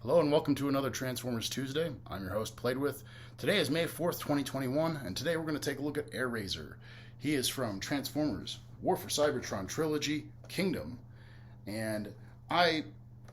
Hello and welcome to another Transformers Tuesday. I'm your host, Played With. Today is May 4th, 2021, and today we're going to take a look at Airazor. He is from Transformers War for Cybertron Trilogy Kingdom, and I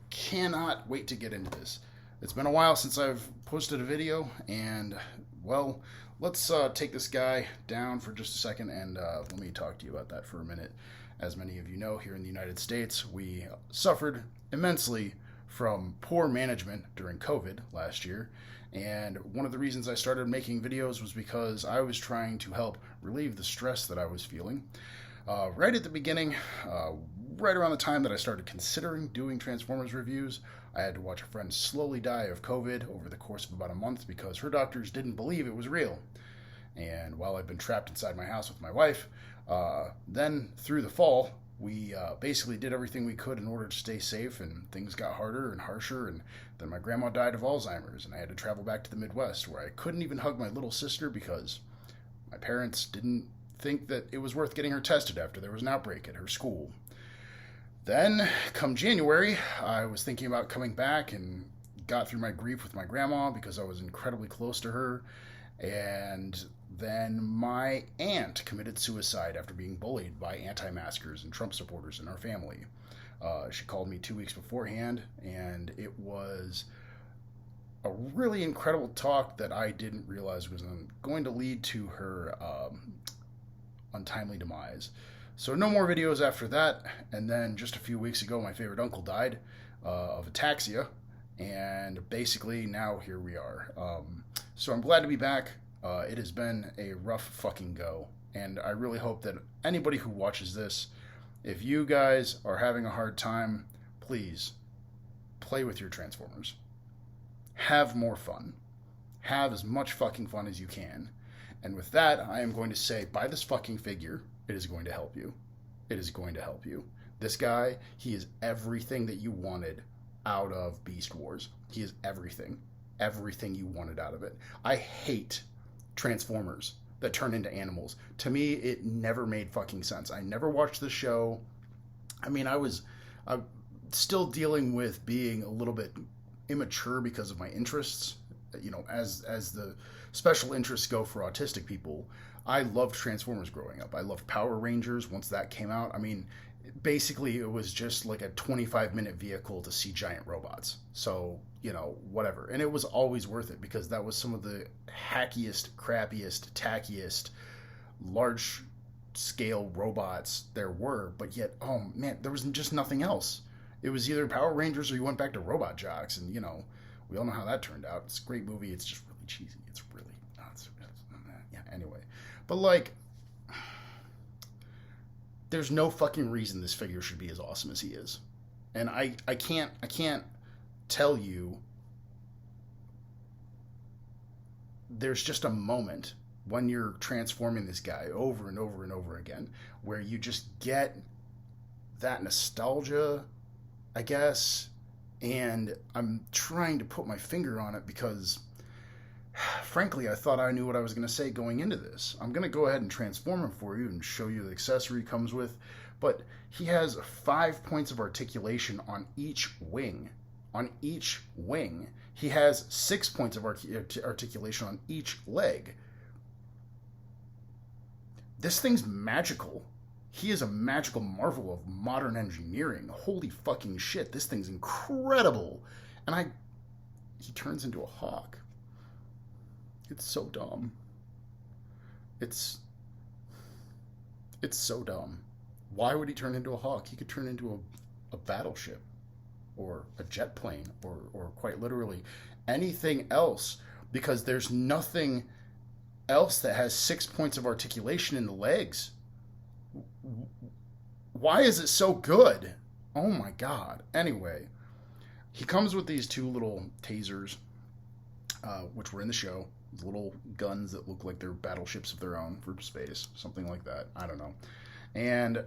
cannot wait to get into this. It's been a while since I've posted a video, and, well, let's take this guy down for just a second, and let me talk to you about that for a minute. As many of you know, here in the United States, we suffered immensely from poor management during COVID last year, and one of the reasons I started making videos was because I was trying to help relieve the stress that I was feeling. Right at the beginning, right around the time that I started considering doing Transformers reviews, I had to watch a friend slowly die of COVID over the course of about a month because her doctors didn't believe it was real. And while I've been trapped inside my house with my wife, then through the fall, we basically did everything we could in order to stay safe, and things got harder and harsher, and then my grandma died of Alzheimer's, and I had to travel back to the Midwest, where I couldn't even hug my little sister because my parents didn't think that it was worth getting her tested after there was an outbreak at her school. Then, come January, I was thinking about coming back and got through my grief with my grandma because I was incredibly close to her, and then my aunt committed suicide after being bullied by anti-maskers and Trump supporters in our family. She called me 2 weeks beforehand, and it was a really incredible talk that I didn't realize was going to lead to her untimely demise. So no more videos after that, and then just a few weeks ago, my favorite uncle died of ataxia, and basically now here we are. So I'm glad to be back. It has been a rough fucking go, and I really hope that anybody who watches this, if you guys are having a hard time, please play with your Transformers. Have more fun. Have as much fucking fun as you can. And with that, I am going to say, buy this fucking figure. It is going to help you. It is going to help you. This guy, he is everything that you wanted out of Beast Wars. He is everything. Everything you wanted out of it. I hate Transformers that turn into animals. To me, it never made fucking sense. I never watched the show. I mean, I'm still dealing with being a little bit immature because of my interests. You know, as the special interests go for autistic people, I loved Transformers growing up. I loved Power Rangers once that came out. I mean, basically it was just like a 25-minute vehicle to see giant robots. So, you know, whatever. And it was always worth it because that was some of the hackiest, crappiest, tackiest, large-scale robots there were. But yet, oh man, there was just nothing else. It was either Power Rangers or you went back to Robot Jocks. And, you know, we all know how that turned out. It's a great movie. It's just really cheesy. It's really not. Yeah, anyway. But, like, there's no fucking reason this figure should be as awesome as he is. And I can't tell you, there's just a moment when you're transforming this guy over and over and over again where you just get that nostalgia, I guess, and I'm trying to put my finger on it because frankly, I thought I knew what I was going to say going into this. I'm going to go ahead and transform him for you and show you the accessory he comes with, but he has 5 points of articulation on each wing. On each wing. He has 6 points of articulation on each leg. This thing's magical. He is a magical marvel of modern engineering. Holy fucking shit, this thing's incredible. And he turns into a hawk. It's so dumb. It's so dumb. Why would he turn into a hawk? He could turn into a battleship or a jet plane or quite literally anything else, because there's nothing else that has 6 points of articulation in the legs. Why is it so good? Oh my god. Anyway, he comes with these 2 little tasers, which were in the show. Little guns that look like they're battleships of their own for space, something like that. I don't know. And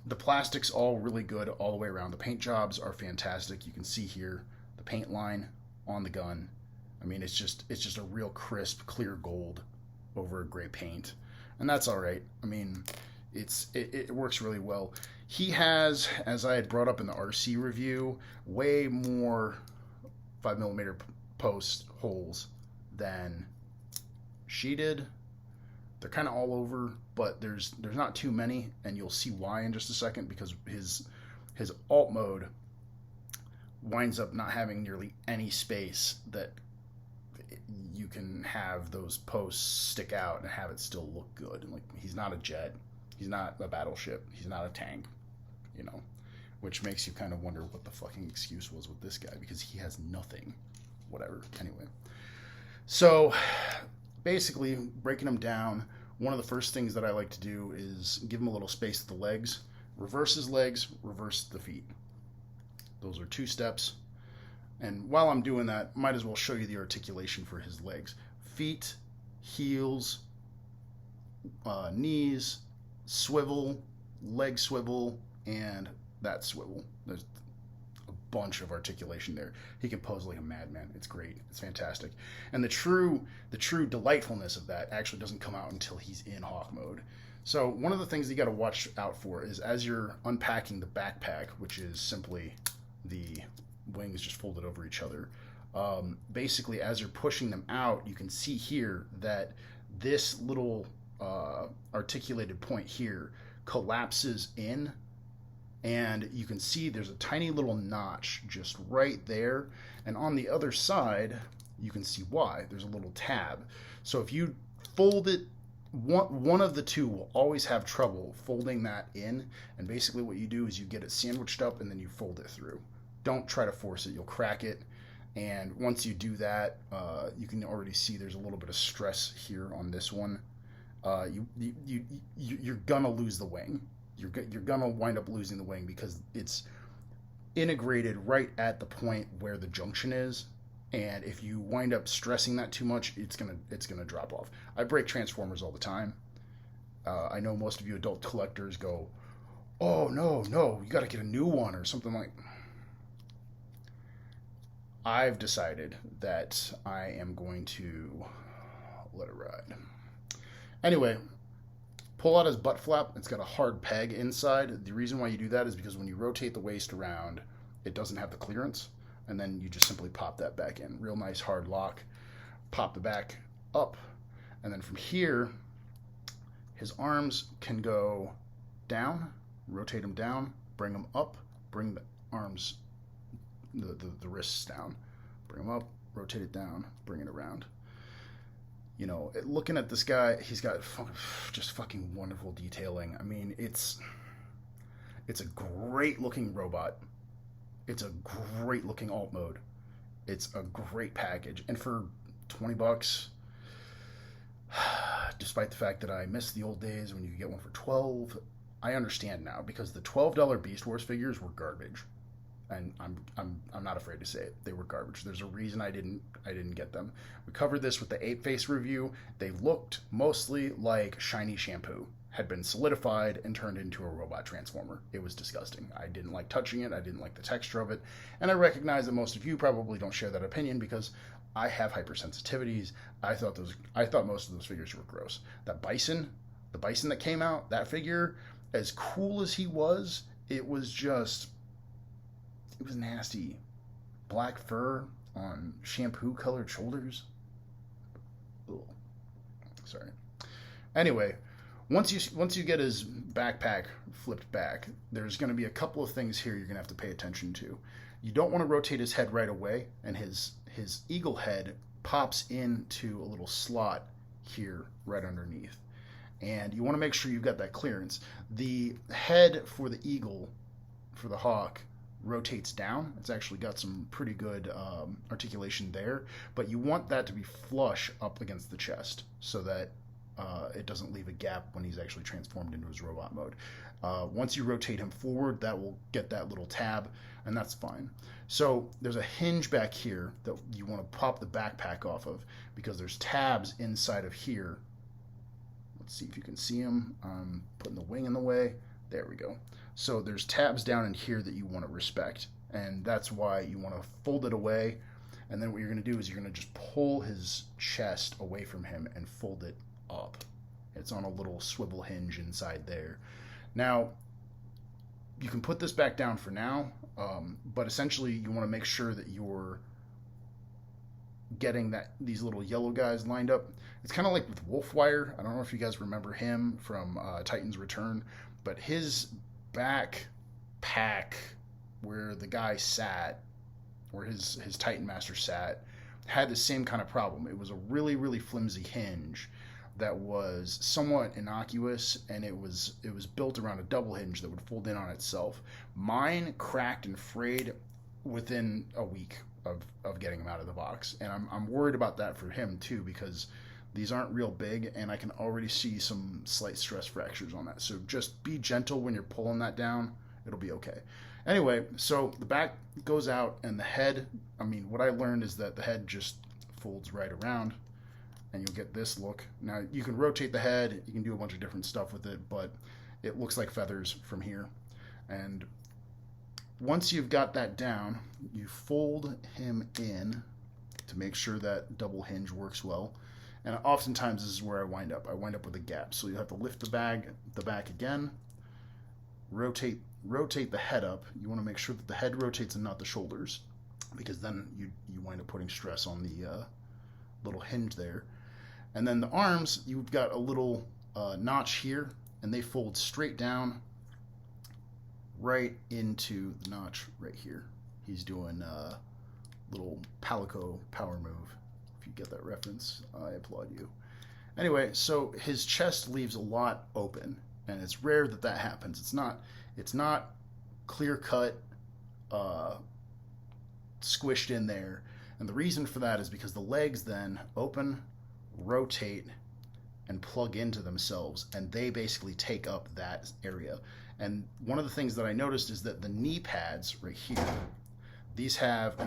the plastic's all really good all the way around. The paint jobs are fantastic. You can see here the paint line on the gun. I mean, it's just a real crisp, clear gold over gray paint, and that's all right. I mean, It works really well. He has, as I had brought up in the RC review, way more 5mm post holes than she did. They're kind of all over, but there's not too many, and you'll see why in just a second, because his alt mode winds up not having nearly any space that you can have those posts stick out and have it still look good. And like, he's not a jet, he's not a battleship, he's not a tank, you know, which makes you kind of wonder what the fucking excuse was with this guy, because he has nothing. Whatever. Anyway, so basically breaking him down, one of the first things that I like to do is give him a little space at the legs, reverse his legs, reverse the feet. Those are 2 steps. And while I'm doing that, might as well show you the articulation for his legs. Feet, heels, knees, swivel, leg swivel, and that swivel. There's a bunch of articulation there. He can pose like a madman. It's great. It's fantastic. And the true delightfulness of that actually doesn't come out until he's in hawk mode. So one of the things you got to watch out for is as you're unpacking the backpack, which is simply the wings just folded over each other. Basically, as you're pushing them out, you can see here that this little articulated point here collapses in, and you can see there's a tiny little notch just right there. And on the other side, you can see why. There's a little tab. So if you fold it, one of the two will always have trouble folding that in. And basically what you do is you get it sandwiched up and then you fold it through. Don't try to force it. You'll crack it. And once you do that, you can already see there's a little bit of stress here on this one. You're gonna lose the wing. You're gonna wind up losing the wing because it's integrated right at the point where the junction is. And if you wind up stressing that too much, it's gonna drop off. I break transformers all the time. I know most of you adult collectors go, "Oh no, you got to get a new one," or something like. I've decided that I am going to let it ride. Anyway, pull out his butt flap. It's got a hard peg inside. The reason why you do that is because when you rotate the waist around, it doesn't have the clearance. And then you just simply pop that back in. Real nice hard lock. Pop the back up. And then from here, his arms can go down, rotate them down, bring them up, bring the arms, the wrists down, bring them up, rotate it down, bring it around. You know, looking at this guy, he's got just fucking wonderful detailing. I mean, it's a great looking robot. It's a great looking alt mode. It's a great package. And for $20, despite the fact that I miss the old days when you could get one for $12, I understand now, because the $12 Beast Wars figures were garbage. And I'm not afraid to say it. They were garbage. There's a reason I didn't get them. We covered this with the Ape Face review. They looked mostly like shiny shampoo had been solidified and turned into a robot transformer. It was disgusting. I didn't like touching it. I didn't like the texture of it. And I recognize that most of you probably don't share that opinion because I have hypersensitivities. I thought most of those figures were gross. The bison that came out, that figure, as cool as he was, it was nasty. Black fur on shampoo colored shoulders. Ugh. Sorry. Anyway, once you get his backpack flipped back, there's going to be a couple of things here you're going to have to pay attention to. You don't want to rotate his head right away, and his eagle head pops into a little slot here right underneath. And you want to make sure you've got that clearance. The head for the eagle, for the hawk, rotates down. It's actually got some pretty good articulation there, but you want that to be flush up against the chest so that it doesn't leave a gap when he's actually transformed into his robot mode. Once you rotate him forward, that will get that little tab, and that's fine. So there's a hinge back here that you want to pop the backpack off of because there's tabs inside of here. Let's see if you can see them. I'm putting the wing in the way. There we go. So there's tabs down in here that you want to respect, and that's why you want to fold it away. And then what you're going to do is you're going to just pull his chest away from him and fold it up. It's on a little swivel hinge inside there. Now, you can put this back down for now, but essentially you want to make sure that you're getting these little yellow guys lined up. It's kind of like with Wolfwire. I don't know if you guys remember him from Titan's Return, but his back pack where the guy sat, where his Titan Master sat, had the same kind of problem. It was a really, really flimsy hinge that was somewhat innocuous, and it was built around a double hinge that would fold in on itself. Mine cracked and frayed within a week of getting him out of the box, and I'm worried about that for him too, because these aren't real big, and I can already see some slight stress fractures on that. So just be gentle when you're pulling that down. It'll be okay. Anyway, so the back goes out, and the head, I mean, what I learned is that the head just folds right around, and you'll get this look. Now, you can rotate the head, you can do a bunch of different stuff with it, but it looks like feathers from here. And once you've got that down, you fold him in to make sure that double hinge works well. And oftentimes this is where I wind up. I wind up with a gap. So you have to lift the back again, rotate the head up. You want to make sure that the head rotates and not the shoulders, because then you wind up putting stress on the little hinge there. And then the arms, you've got a little notch here, and they fold straight down right into the notch right here. He's doing a little Palico power move. If you get that reference, I applaud you. Anyway, so his chest leaves a lot open, and it's rare that that happens. It's not clear cut, squished in there. And the reason for that is because the legs then open, rotate, and plug into themselves, and they basically take up that area. And one of the things that I noticed is that the knee pads right here, these have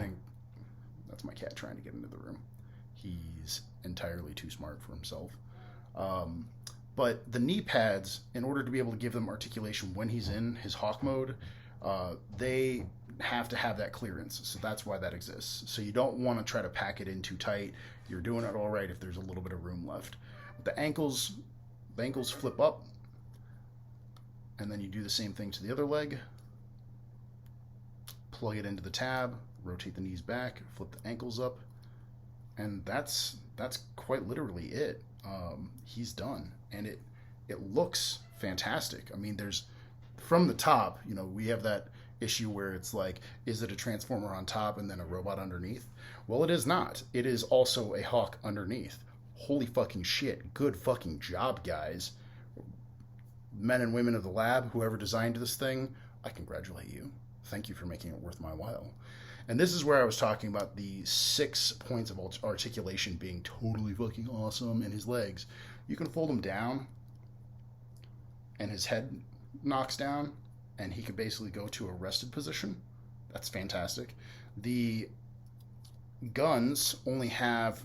that's my cat trying to get into the room. He's entirely too smart for himself. But the knee pads, in order to be able to give them articulation when he's in his hawk mode, they have to have that clearance. So that's why that exists. So you don't want to try to pack it in too tight. You're doing it all right if there's a little bit of room left. The ankles flip up, and then you do the same thing to the other leg. Plug it into the tab, rotate the knees back, flip the ankles up, and that's quite literally it. He's done, and it looks fantastic. I mean, there's, from the top, we have that issue where it's like, is it a transformer on top and then a robot underneath? Well, it is not. It is also a hawk underneath. Holy fucking shit. Good fucking job, guys. Men and women of the lab, whoever designed this thing, I congratulate you. Thank you for making it worth my while. And this is where I was talking about the 6 points of articulation being totally fucking awesome in his legs. You can fold him down, and his head knocks down, and he could basically go to a rested position. That's fantastic. The guns only have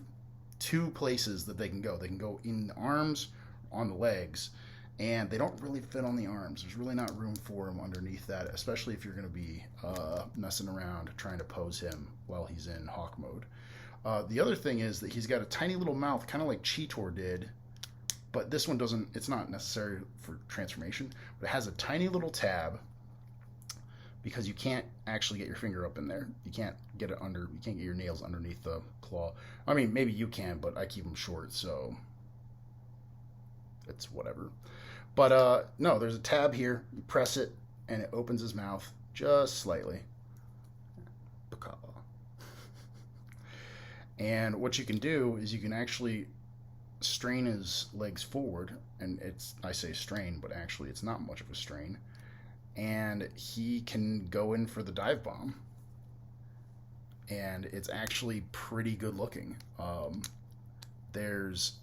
2 places that they can go. They can go in the arms, on the legs, and they don't really fit on the arms. There's really not room for them underneath that, especially if you're going to be messing around trying to pose him while he's in hawk mode. The other thing is that he's got a tiny little mouth, kind of like Cheetor did, but this one doesn't. It's not necessary for transformation, but it has a tiny little tab because you can't actually get your finger up in there. You can't get it under. You can't get your nails underneath the claw. I mean, maybe you can, but I keep them short, so it's whatever. But no, there's a tab here. You press it, and it opens his mouth just slightly. And what you can do is you can actually strain his legs forward, and I say strain, but actually it's not much of a strain. And he can go in for the dive bomb, and it's actually pretty good looking. There's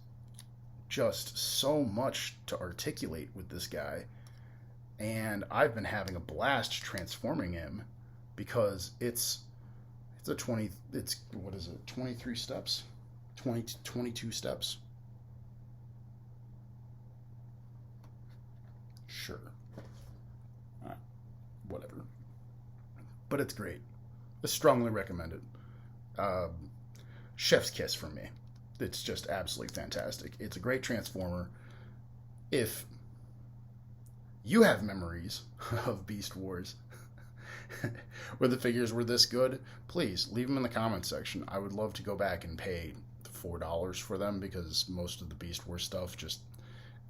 just so much to articulate with this guy, and I've been having a blast transforming him because it's 23 steps, 22 steps. Sure. Whatever. But it's great. I strongly recommend it. Chef's kiss from me. It's just absolutely fantastic. It's a great transformer. If you have memories of Beast Wars where the figures were this good, please leave them in the comments section. I would love to go back and pay $4 for them, because most of the Beast Wars stuff, just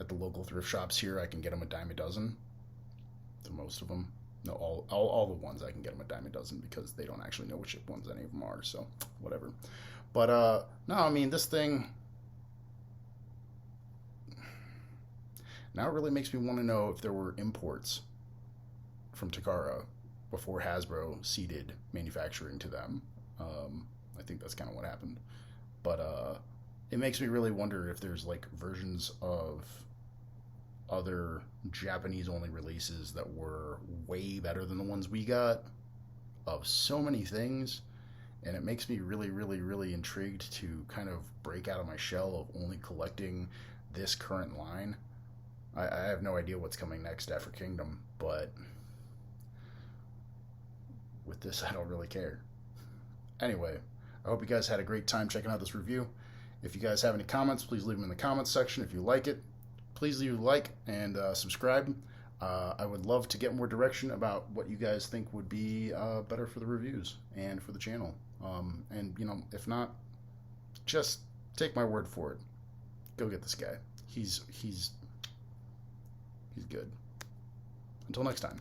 at the local thrift shops here, I can get them a dime a dozen. The most of them. No, all the ones I can get them a dime a dozen, because they don't actually know which ones any of them are, so whatever. But no, I mean, this thing now it really makes me want to know if there were imports from Takara before Hasbro ceded manufacturing to them. I think that's kind of what happened. But it makes me really wonder if there's like versions of other Japanese-only releases that were way better than the ones we got, of so many things. And it makes me really, really, really intrigued to kind of break out of my shell of only collecting this current line. I have no idea what's coming next after Kingdom, but with this, I don't really care. Anyway, I hope you guys had a great time checking out this review. If you guys have any comments, please leave them in the comments section. If you like it, please leave a like and subscribe. I would love to get more direction about what you guys think would be better for the reviews and for the channel. And, you know, if not, just take my word for it. Go get this guy. He's good. Until next time.